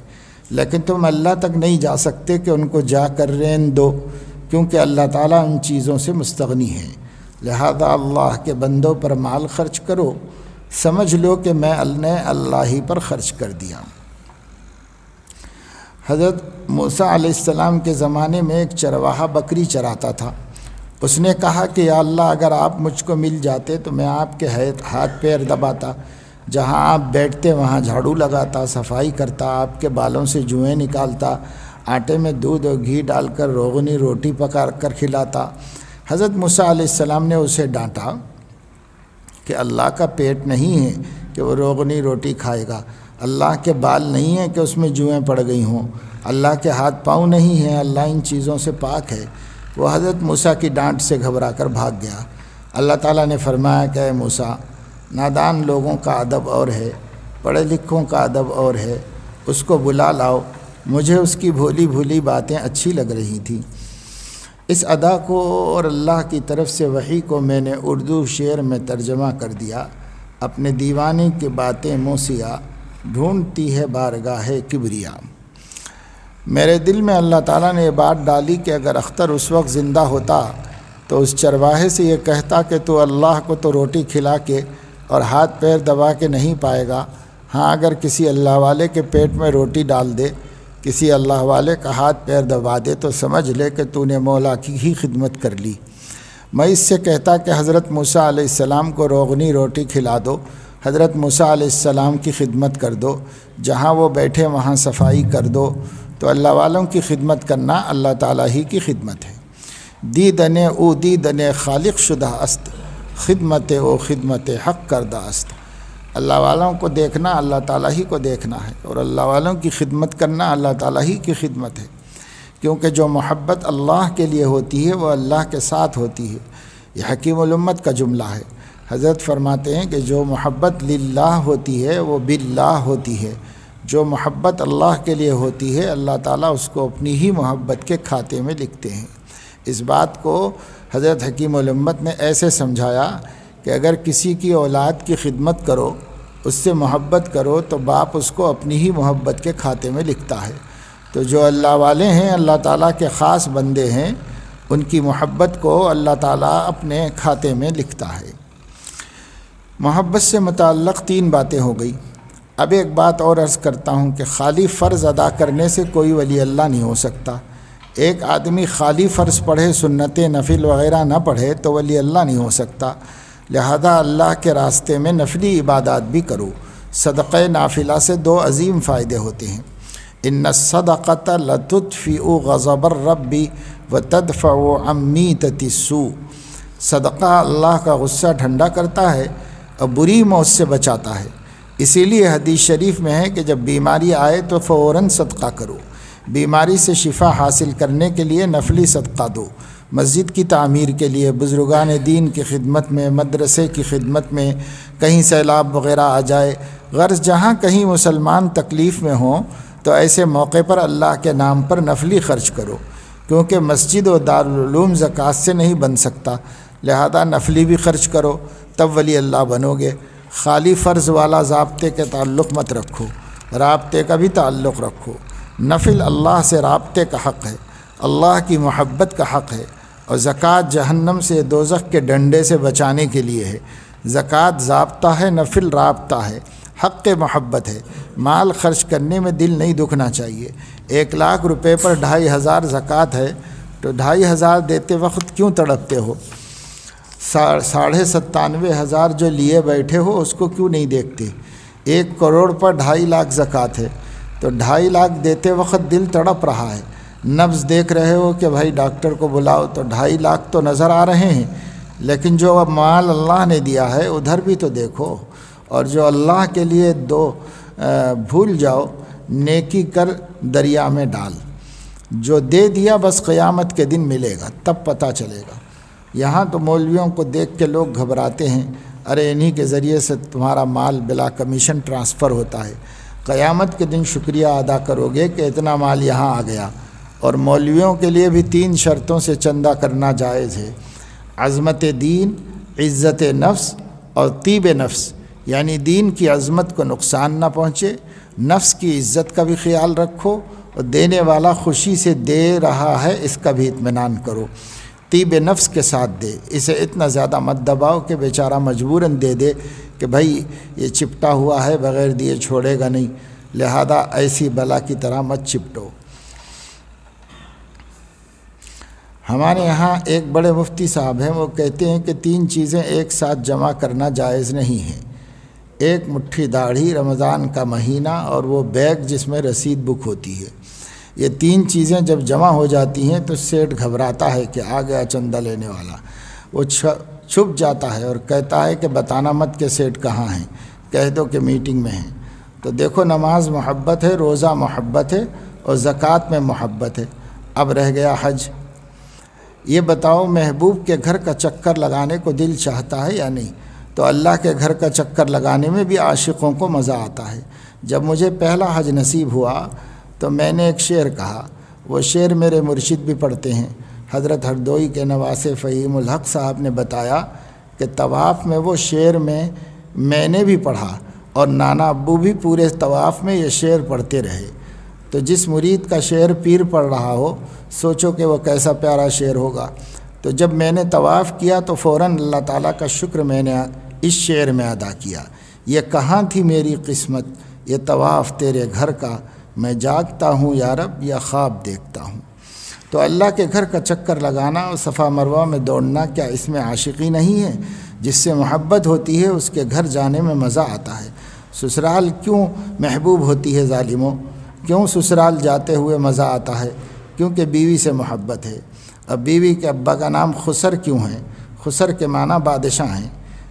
لیکن تم اللہ تک نہیں جا سکتے کہ ان کو جا کر رین دو، کیونکہ اللہ تعالیٰ ان چیزوں سے مستغنی ہے۔ لہذا اللہ کے بندوں پر مال خرچ کرو، سمجھ لو کہ میں نے اللہ ہی پر خرچ کر دیا۔ حضرت موسیٰ علیہ السلام کے زمانے میں ایک چرواہا بکری چراتا تھا۔ اس نے کہا کہ یا اللہ اگر آپ مجھ کو مل جاتے تو میں آپ کے ہاتھ پیر دباتا، جہاں آپ بیٹھتے وہاں جھاڑو لگاتا، صفائی کرتا، آپ کے بالوں سے جوئیں نکالتا، آٹے میں دودھ اور گھی ڈال کر روغنی روٹی پکا کر کھلاتا۔ حضرت موسیٰ علیہ السلام نے اسے ڈانٹا کہ اللہ کا پیٹ نہیں ہے کہ وہ روغنی روٹی کھائے گا، اللہ کے بال نہیں ہیں کہ اس میں جوئیں پڑ گئی ہوں، اللہ کے ہاتھ پاؤں نہیں ہیں، اللہ ان چیزوں سے پاک ہے۔ وہ حضرت موسیٰ کی ڈانٹ سے گھبرا کر بھاگ گیا۔ اللہ تعالیٰ نے فرمایا کہ اے موسیٰ، نادان لوگوں کا ادب اور ہے، پڑھے لکھوں کا ادب اور ہے، اس کو بلا لاؤ، مجھے اس کی بھولی بھولی باتیں اچھی لگ رہی تھیں۔ اس ادا کو اور اللہ کی طرف سے وحی کو میں نے اردو شعر میں ترجمہ کر دیا۔ اپنے دیوانے کی باتیں موسیٰ ڈھونڈتی ہے بارگاہ کبریا۔ میرے دل میں اللہ تعالیٰ نے یہ بات ڈالی کہ اگر اختر اس وقت زندہ ہوتا تو اس چرواہے سے یہ کہتا کہ تو اللہ کو تو روٹی کھلا کے اور ہاتھ پیر دبا کے نہیں پائے گا، ہاں اگر کسی اللہ والے کے پیٹ میں روٹی ڈال دے، کسی اللہ والے کا ہاتھ پیر دبا دے تو سمجھ لے کہ تو نے مولا کی ہی خدمت کر لی۔ میں اس سے کہتا کہ حضرت موسیٰ علیہ السلام کو روغنی روٹی کھلا دو، حضرت موسیٰ علیہ السلام کی خدمت کر دو، جہاں وہ بیٹھے وہاں صفائی کر دو، تو اللہ والوں کی خدمت کرنا اللہ تعالیٰ ہی کی خدمت ہے۔ دیدن او دیدن خالق شدہ است، خدمت او خدمت حق کردہ است۔ اللہ والوں کو دیکھنا اللہ تعالیٰ ہی کو دیکھنا ہے، اور اللہ والوں کی خدمت کرنا اللہ تعالیٰ ہی کی خدمت ہے، کیونکہ جو محبت اللہ کے لیے ہوتی ہے وہ اللہ کے ساتھ ہوتی ہے۔ یہ حکیم الامت کا جملہ ہے۔ حضرت فرماتے ہیں کہ جو محبت للہ ہوتی ہے وہ باللہ ہوتی ہے، جو محبت اللہ کے لیے ہوتی ہے اللہ تعالیٰ اس کو اپنی ہی محبت کے کھاتے میں لکھتے ہیں۔ اس بات کو حضرت حکیم الامت نے ایسے سمجھایا کہ اگر کسی کی اولاد کی خدمت کرو، اس سے محبت کرو، تو باپ اس کو اپنی ہی محبت کے کھاتے میں لکھتا ہے۔ تو جو اللہ والے ہیں، اللہ تعالیٰ کے خاص بندے ہیں، ان کی محبت کو اللہ تعالیٰ اپنے کھاتے میں لکھتا ہے۔ محبت سے متعلق 3 باتیں ہو گئی۔ اب ایک بات اور عرض کرتا ہوں کہ خالی فرض ادا کرنے سے کوئی ولی اللہ نہیں ہو سکتا۔ ایک آدمی خالی فرض پڑھے، سنتیں نفل وغیرہ نہ پڑھے تو ولی اللہ نہیں ہو سکتا۔ لہذا اللہ کے راستے میں نفلی عبادات بھی کرو۔ صدقہ نافلہ سے 2 عظیم فائدے ہوتے ہیں۔ ان الصدقۃ لتطفئ غضب الرب وتدفع عن میتۃ السوء۔ صدقہ اللہ کا غصہ ٹھنڈا کرتا ہے اور بری موت سے بچاتا ہے۔ اسی لیے حدیث شریف میں ہے کہ جب بیماری آئے تو فوراً صدقہ کرو۔ بیماری سے شفا حاصل کرنے کے لیے نفلی صدقہ دو، مسجد کی تعمیر کے لیے، بزرگان دین کی خدمت میں، مدرسے کی خدمت میں، کہیں سیلاب وغیرہ آ جائے، غرض جہاں کہیں مسلمان تکلیف میں ہوں تو ایسے موقع پر اللہ کے نام پر نفلی خرچ کرو، کیونکہ مسجد و دارالعلوم زکوٰۃ سے نہیں بن سکتا، لہذا نفلی بھی خرچ کرو، تب ولی اللہ بنو گے۔ خالی فرض والا ضابطے کے تعلق مت رکھو، رابطے کا بھی تعلق رکھو۔ نفل اللہ سے رابطے کا حق ہے، اللہ کی محبت کا حق ہے، اور زکوٰۃ جہنم سے، دوزخ کے ڈنڈے سے بچانے کے لیے ہے۔ زکوٰۃ ضابطہ ہے، نفل رابطہ ہے، حق محبت ہے۔ مال خرچ کرنے میں دل نہیں دکھنا چاہیے۔ 1 لاکھ روپے پر 2500 زکوٰۃ ہے تو 2500 دیتے وقت کیوں تڑپتے ہو؟ 97,500 جو لیے بیٹھے ہو اس کو کیوں نہیں دیکھتے؟ 1 کروڑ پر 2.5 لاکھ زکوٰۃ ہے تو 2.5 لاکھ دیتے وقت دل تڑپ رہا ہے۔ نبض دیکھ رہے ہو کہ بھائی ڈاکٹر کو بلاؤ تو 2.5 لاکھ تو نظر آ رہے ہیں، لیکن جو اب مال اللہ نے دیا ہے ادھر بھی تو دیکھو۔ اور جو اللہ کے لیے بھول جاؤ، نیکی کر دریا میں ڈال۔ جو دے دیا بس قیامت کے دن ملے گا، تب پتہ چلے گا۔ یہاں تو مولویوں کو دیکھ کے لوگ گھبراتے ہیں، ارے انہی کے ذریعے سے تمہارا مال بلا کمیشن ٹرانسفر ہوتا ہے۔ قیامت کے دن شکریہ ادا کرو گے کہ اتنا مال یہاں آ گیا۔ اور مولویوں کے لیے بھی 3 شرطوں سے چندہ کرنا جائز ہے: عظمت دین، عزت نفس اور طیب نفس، یعنی دین کی عظمت کو نقصان نہ پہنچے، نفس کی عزت کا بھی خیال رکھو، اور دینے والا خوشی سے دے رہا ہے اس کا بھی اطمینان کرو۔ طیب نفس کے ساتھ دے، اسے اتنا زیادہ مت دباؤ کہ بیچارہ مجبوراً دے دے کہ بھائی یہ چپٹا ہوا ہے، بغیر دیے چھوڑے گا نہیں، لہذا ایسی بلا کی طرح مت چپٹو۔ ہمارے یہاں ایک بڑے مفتی صاحب ہیں، وہ کہتے ہیں کہ 3 چیزیں ایک ساتھ جمع کرنا جائز نہیں ہے: 1 مٹھی داڑھی، رمضان کا مہینہ، اور وہ بیگ جس میں رسید بک ہوتی ہے۔ یہ 3 چیزیں جب جمع ہو جاتی ہیں تو سیٹھ گھبراتا ہے کہ آ گیا چندہ لینے والا۔ وہ چھپ جاتا ہے اور کہتا ہے کہ بتانا مت کہ سیٹھ کہاں ہیں، کہہ دو کہ میٹنگ میں ہیں۔ تو دیکھو، نماز محبت ہے، روزہ محبت ہے، اور زکوٰۃ میں محبت ہے۔ اب رہ گیا حج۔ یہ بتاؤ، محبوب کے گھر کا چکر لگانے کو دل چاہتا ہے یا نہیں؟ تو اللہ کے گھر کا چکر لگانے میں بھی عاشقوں کو مزہ آتا ہے۔ جب مجھے پہلا حج نصیب ہوا تو میں نے ایک شعر کہا، وہ شعر میرے مرشد بھی پڑھتے ہیں، حضرت ہردوئی کے نواسے فہیم الحق صاحب نے بتایا کہ طواف میں وہ شعر میں نے بھی پڑھا اور نانا ابو بھی پورے طواف میں یہ شعر پڑھتے رہے۔ تو جس مرید کا شعر پیر پڑھ رہا ہو، سوچو کہ وہ کیسا پیارا شعر ہوگا۔ تو جب میں نے طواف کیا تو فوراً اللہ تعالیٰ کا شکر میں نے اس شعر میں ادا کیا، یہ کہاں تھی میری قسمت، یہ طواف تیرے گھر کا، میں جاگتا ہوں یا رب یا خواب دیکھتا ہوں۔ تو اللہ کے گھر کا چکر لگانا اور صفا مروہ میں دوڑنا، کیا اس میں عاشقی نہیں ہے؟ جس سے محبت ہوتی ہے اس کے گھر جانے میں مزہ آتا ہے۔ سسرال کیوں محبوب ہوتی ہے ظالموں؟ کیوں سسرال جاتے ہوئے مزہ آتا ہے؟ کیونکہ بیوی سے محبت ہے۔ اب بیوی کے ابا کا نام خسر کیوں ہے؟ خسر کے معنی بادشاہ ہیں۔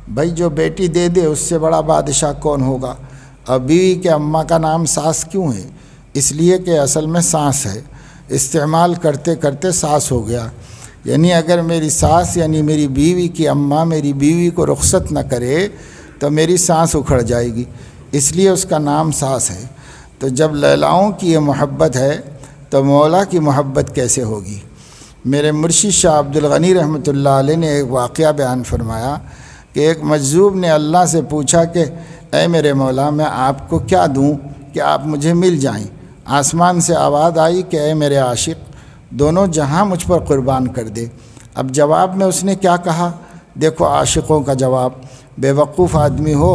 بھائی جو بیٹی دے دے اس سے بڑا بادشاہ کون ہوگا؟ اور بیوی کے اماں کا نام ساس کیوں ہے؟ اس لیے کہ اصل میں سانس ہے، استعمال کرتے کرتے ساس ہو گیا۔ یعنی اگر میری ساس یعنی میری بیوی کی اماں میری بیوی کو رخصت نہ کرے تو میری سانس اکھڑ جائے گی، اس لیے اس کا نام ساس ہے۔ تو جب لیلاؤں کی یہ محبت ہے تو مولا کی محبت کیسے ہوگی؟ میرے مرشد شاہ عبد الغنی رحمۃ اللہ علیہ نے ایک واقعہ بیان فرمایا کہ ایک مجذوب نے اللہ سے پوچھا کہ اے میرے مولا، میں آپ کو کیا دوں کہ آپ مجھے مل جائیں؟ آسمان سے آواز آئی کہ اے میرے عاشق، دونوں جہاں مجھ پر قربان کر دے۔ اب جواب میں اس نے کیا کہا؟ دیکھو عاشقوں کا جواب، بے وقوف آدمی ہو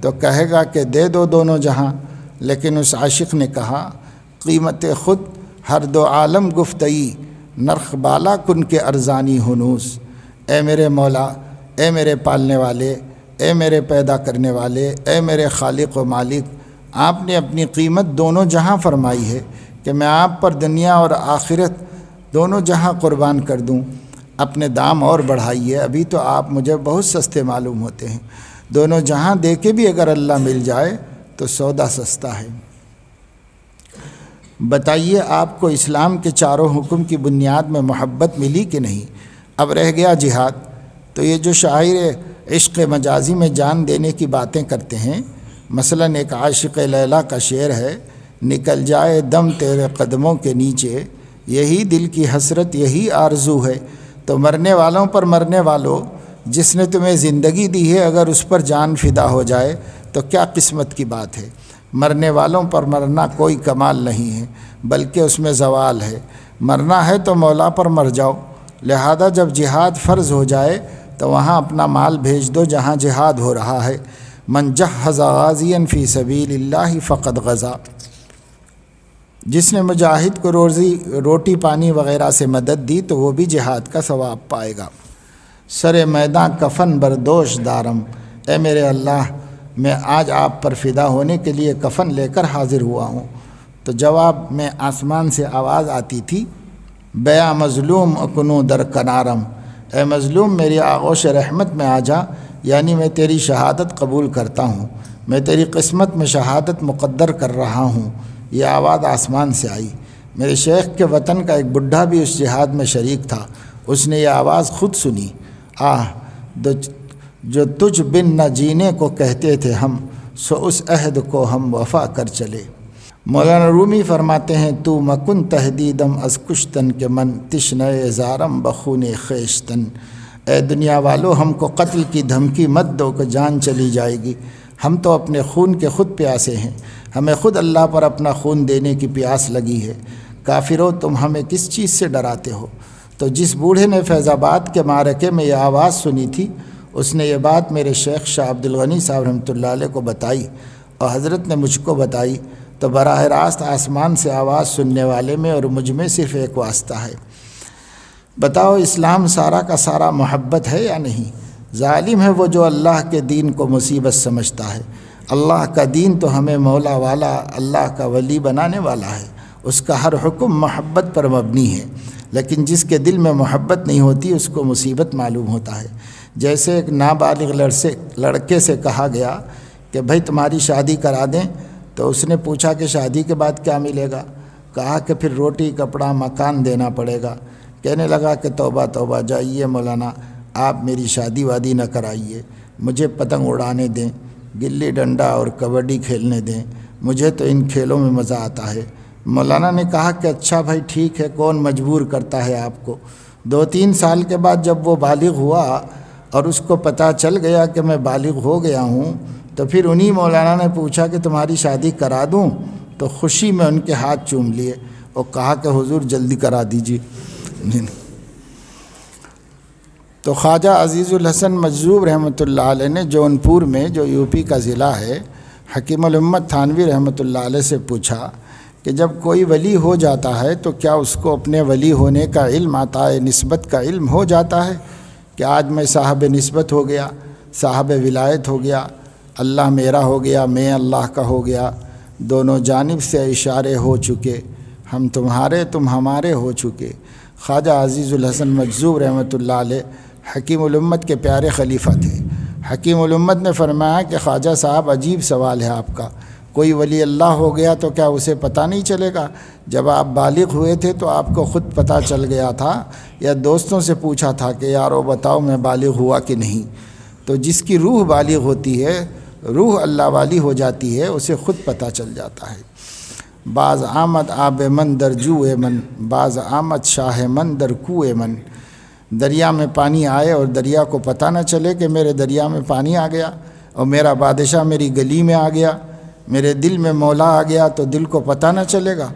تو کہے گا کہ دے دو دونوں جہاں، لیکن اس عاشق نے کہا قیمت خود ہر دو عالم گفتئی، نرخ بالا کن کے ارزانی ہنوس۔ اے میرے مولا، اے میرے پالنے والے، اے میرے پیدا کرنے والے، اے میرے خالق و مالک، آپ نے اپنی قیمت دونوں جہاں فرمائی ہے کہ میں آپ پر دنیا اور آخرت دونوں جہاں قربان کر دوں۔ اپنے دام اور بڑھائیے، ابھی تو آپ مجھے بہت سستے معلوم ہوتے ہیں۔ دونوں جہاں دے کے بھی اگر اللہ مل جائے تو سودا سستا ہے۔ بتائیے آپ کو اسلام کے چاروں حکم کی بنیاد میں محبت ملی کہ نہیں؟ اب رہ گیا جہاد۔ تو یہ جو شاعر عشق مجازی میں جان دینے کی باتیں کرتے ہیں، مثلاً ایک عاشق لیلا کا شعر ہے، نکل جائے دم تیرے قدموں کے نیچے، یہی دل کی حسرت یہی آرزو ہے۔ تو مرنے والوں پر مرنے والوں، جس نے تمہیں زندگی دی ہے اگر اس پر جان فدا ہو جائے تو کیا قسمت کی بات ہے۔ مرنے والوں پر مرنا کوئی کمال نہیں ہے بلکہ اس میں زوال ہے۔ مرنا ہے تو مولا پر مر جاؤ، لہذا جب جہاد فرض ہو جائے تو وہاں اپنا مال بھیج دو جہاں جہاد ہو رہا ہے۔ من جہز غازیا فی سبیل اللہ فقد غزا، جس نے مجاہد کو روٹی پانی وغیرہ سے مدد دی تو وہ بھی جہاد کا ثواب پائے گا۔ سر میداں کفن بردوش دارم، اے میرے اللہ، میں آج آپ پر فدا ہونے کے لیے کفن لے کر حاضر ہوا ہوں۔ تو جواب میں آسمان سے آواز آتی تھی، بیا مظلوم اکنو در کنارم، اے مظلوم میری آغوش رحمت میں آ جا، یعنی میں تیری شہادت قبول کرتا ہوں، میں تیری قسمت میں شہادت مقدر کر رہا ہوں۔ یہ آواز آسمان سے آئی۔ میرے شیخ کے وطن کا ایک بڈھا بھی اس جہاد میں شریک تھا، اس نے یہ آواز خود سنی، جو تجھ بن نہ جینے کو کہتے تھے ہم، سو اس عہد کو ہم وفا کر چلے۔ مولانا رومی فرماتے ہیں، تو مکن تہدیدم از کشتن کے من تشنہ زارم بخون خیشتن، اے دنیا والو ہم کو قتل کی دھمکی مت دو کہ جان چلی جائے گی، ہم تو اپنے خون کے خود پیاسے ہیں، ہمیں خود اللہ پر اپنا خون دینے کی پیاس لگی ہے۔ کافرو تم ہمیں کس چیز سے ڈراتے ہو؟ تو جس بوڑھے نے فیض آباد کے معرکے میں یہ آواز سنی تھی، اس نے یہ بات میرے شیخ شاہ عبد الغنی صاحب رحمۃ اللہ علیہ کو بتائی اور حضرت نے مجھ کو بتائی، تو براہ راست آسمان سے آواز سننے والے میں اور مجھ میں صرف ایک واسطہ ہے۔ بتاؤ اسلام سارا کا سارا محبت ہے یا نہیں؟ ظالم ہے وہ جو اللہ کے دین کو مصیبت سمجھتا ہے۔ اللہ کا دین تو ہمیں مولا والا، اللہ کا ولی بنانے والا ہے، اس کا ہر حکم محبت پر مبنی ہے، لیکن جس کے دل میں محبت نہیں ہوتی اس کو مصیبت معلوم ہوتا ہے۔ جیسے ایک نابالغ لڑکے سے کہا گیا کہ بھائی تمہاری شادی کرا دیں، تو اس نے پوچھا کہ شادی کے بعد کیا ملے گا؟ کہا کہ پھر روٹی کپڑا مکان دینا پڑے گا۔ کہنے لگا کہ توبہ توبہ، جائیے مولانا آپ میری شادی وادی نہ کرائیے، مجھے پتنگ اڑانے دیں، گلی ڈنڈا اور کبڈی کھیلنے دیں، مجھے تو ان کھیلوں میں مزہ آتا ہے۔ مولانا نے کہا کہ اچھا بھائی ٹھیک ہے، کون مجبور کرتا ہے آپ کو؟ 2-3 سال کے بعد جب وہ بالغ ہوا اور اس کو پتہ چل گیا کہ میں بالغ ہو گیا ہوں، تو پھر انہی مولانا نے پوچھا کہ تمہاری شادی کرا دوں؟ تو خوشی میں ان کے ہاتھ چوم لیے اور کہا کہ حضور جلدی کرا دیجیے۔ تو خواجہ عزیز الحسن مجذوب رحمۃ اللہ علیہ نے جونپور میں، جو یو پی کا ضلع ہے، حکیم الامت تھانوی رحمۃ اللہ علیہ سے پوچھا کہ جب کوئی ولی ہو جاتا ہے تو کیا اس کو اپنے ولی ہونے کا علم، عطائے نسبت کا علم ہو جاتا ہے کہ آج میں صاحب نسبت ہو گیا، صاحب ولایت ہو گیا، اللہ میرا ہو گیا، میں اللہ کا ہو گیا، دونوں جانب سے اشارے ہو چکے، ہم تمہارے تم ہمارے ہو چکے۔ خواجہ عزیز الحسن مجذوب رحمۃ اللہ علیہ حکیم الامت کے پیارے خلیفہ تھے۔ حکیم الامت نے فرمایا کہ خواجہ صاحب عجیب سوال ہے آپ کا، کوئی ولی اللہ ہو گیا تو کیا اسے پتہ نہیں چلے گا؟ جب آپ بالغ ہوئے تھے تو آپ کو خود پتہ چل گیا تھا یا دوستوں سے پوچھا تھا کہ یارو بتاؤ میں بالغ ہوا کہ نہیں؟ تو جس کی روح بالغ ہوتی ہے، روح اللہ والی ہو جاتی ہے، اسے خود پتہ چل جاتا ہے۔ بعض آمد آب من در جوئے من، بعض آمد شاہ من در کوئے من۔ دریا میں پانی آئے اور دریا کو پتہ نہ چلے کہ میرے دریا میں پانی آ گیا، اور میرا بادشاہ میری گلی میں آ گیا، میرے دل میں مولا آ گیا تو دل کو پتہ نہ چلے گا؟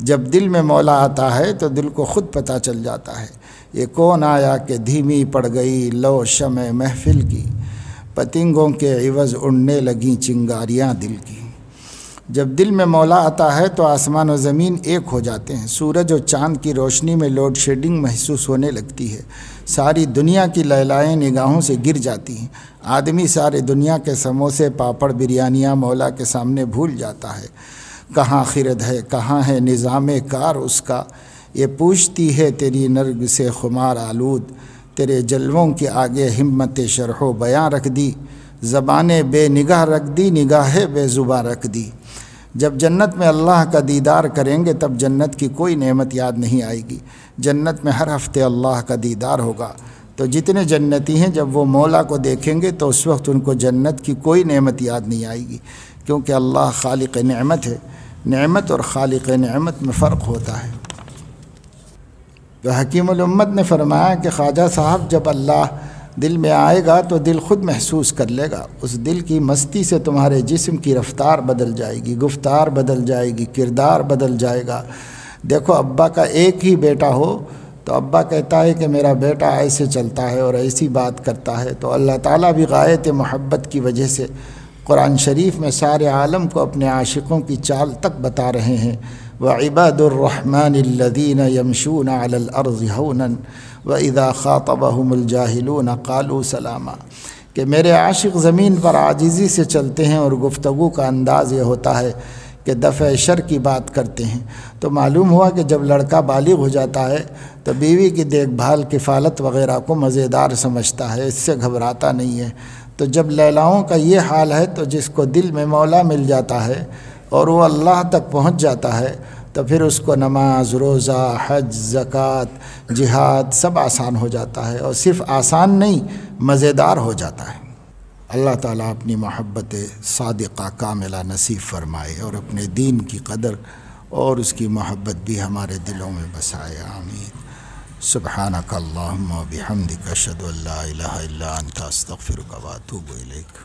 جب دل میں مولا آتا ہے تو دل کو خود پتہ چل جاتا ہے۔ یہ کون آیا کہ دھیمی پڑ گئی لو شمع محفل کی، پتنگوں کے عوض اڑنے لگیں چنگاریاں دل کی۔ جب دل میں مولا آتا ہے تو آسمان و زمین ایک ہو جاتے ہیں، سورج اور چاند کی روشنی میں لوڈ شیڈنگ محسوس ہونے لگتی ہے، ساری دنیا کی لیلائیں نگاہوں سے گر جاتی ہیں، آدمی سارے دنیا کے سموسے پاپڑ بریانیاں مولا کے سامنے بھول جاتا ہے۔ کہاں خرد ہے، کہاں ہے نظام کار اس کا، یہ پوچھتی ہے تیری نرگ سے خمار آلود، تیرے جلووں کے آگے ہمت شرح و بیاں رکھ دی، زبان بے نگاہ رکھ دی، نگاہ بے زباں رکھ دی۔ جب جنت میں اللہ کا دیدار کریں گے تب جنت کی کوئی نعمت یاد نہیں آئے گی۔ جنت میں ہر ہفتے اللہ کا دیدار ہوگا، تو جتنے جنتی ہیں جب وہ مولا کو دیکھیں گے تو اس وقت ان کو جنت کی کوئی نعمت یاد نہیں آئے گی، کیونکہ اللہ خالق نعمت ہے۔ نعمت اور خالق نعمت میں فرق ہوتا ہے۔ تو حکیم الامت نے فرمایا کہ خواجہ صاحب جب اللہ دل میں آئے گا تو دل خود محسوس کر لے گا، اس دل کی مستی سے تمہارے جسم کی رفتار بدل جائے گی، گفتار بدل جائے گی، کردار بدل جائے گا۔ دیکھو ابا کا ایک ہی بیٹا ہو تو ابا کہتا ہے کہ میرا بیٹا ایسے چلتا ہے اور ایسی بات کرتا ہے، تو اللہ تعالیٰ بھی غایت محبت کی وجہ سے قرآن شریف میں سارے عالم کو اپنے عاشقوں کی چال تک بتا رہے ہیں۔ وَعِبَادُ الرَّحْمَنِ الَّذِينَ يَمْشُونَ عَلَى الْأَرْضِ هَوْنًا وَإِذَا خَاطَبَهُمُ الْجَاهِلُونَ قَالُوا سَلَامًا، کہ میرے عاشق زمین پر عاجزی سے چلتے ہیں اور گفتگو کا انداز یہ ہوتا ہے کہ دفع شر کی بات کرتے ہیں۔ تو معلوم ہوا کہ جب لڑکا بالغ ہو جاتا ہے تو بیوی کی دیکھ بھال، کفالت وغیرہ کو مزیدار سمجھتا ہے، اس سے گھبراتا نہیں ہے۔ تو جب لیلاؤں کا یہ حال ہے تو جس کو دل میں مولا مل جاتا ہے اور وہ اللہ تک پہنچ جاتا ہے تو پھر اس کو نماز، روزہ، حج، زکوٰۃ، جہاد سب آسان ہو جاتا ہے، اور صرف آسان نہیں مزیدار ہو جاتا ہے۔ اللہ تعالیٰ اپنی محبت صادقہ کاملہ نصیب فرمائے اور اپنے دین کی قدر اور اس کی محبت بھی ہمارے دلوں میں بسائے، آمین۔ سبحانک اللہم و بحمدک اشہد ان لا الہ الا انت استغفرک و اتوب الیک۔